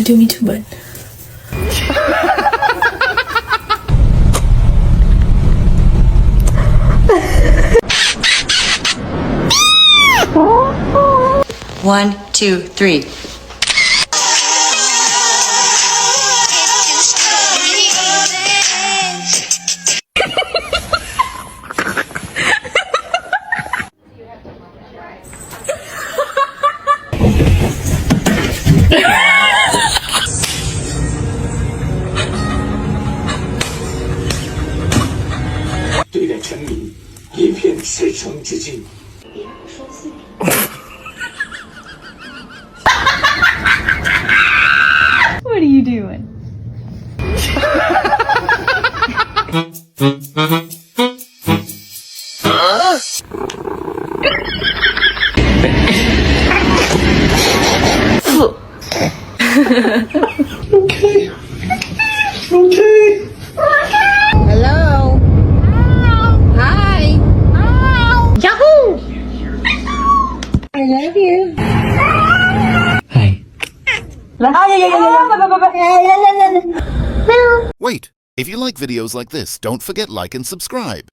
do me too, but. One, two, three. What are you doing? Okay. Okay. Hello. Hi. Yahoo! I love you. Hi. Wait, if you like videos like this, don't forget like and subscribe.